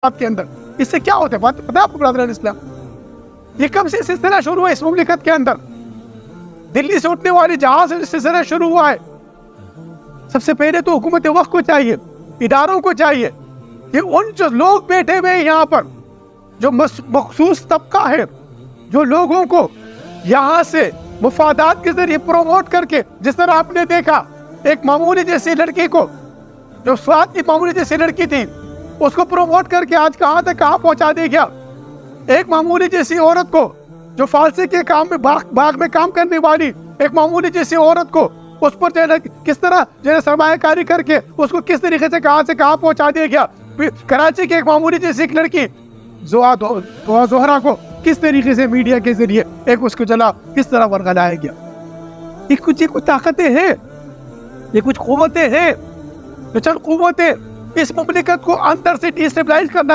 آپ کے اندر. اس سے کیا ہوتا ہے پتا ہے آپ کو برادران اسلام؟ یہ کب سے سلسلہ شروع ہوا اس مملکت کے اندر؟ دلی سے اٹھنے والی جہاز سے سلسلہ شروع ہوا ہے. سب سے پہلے تو حکومت وقت کو چاہیے، اداروں کو چاہیے کہ ان جو لوگ بیٹھے ہوئے ہیں یہاں پر، جو مخصوص طبقہ ہے، جو لوگوں کو یہاں سے مفادات کے ذریعے پروموٹ کر کے، جس طرح آپ نے دیکھا ایک معمولی جیسی لڑکی کو، جو سوات کی معمولی جیسی لڑکی تھی، اس کو پروموٹ کر کے آج کہاں تک کہاں پہنچا دے گیا. ایک معمولی جیسی عورت کو، جو فالسی کے کام میں باغ میں کام کرنے والی ایک معمولی جیسی عورت کو، اس پر کس طرح سرمایہ کاری کر کے اس کو کس طریقے سے کہاں پہنچا دیا گیا. کراچی کی ایک معمولی جیسی ایک لڑکی زہرا کو کس طریقے سے میڈیا کے ذریعے ایک اس کو جلا کس طرح ورگلایا گیا. یہ کچھ طاقتیں ہیں، یہ کچھ قوتیں ہیں، یہ چند قوتیں اس مملکت کو اندر سے ڈی اسٹیبلائز کرنا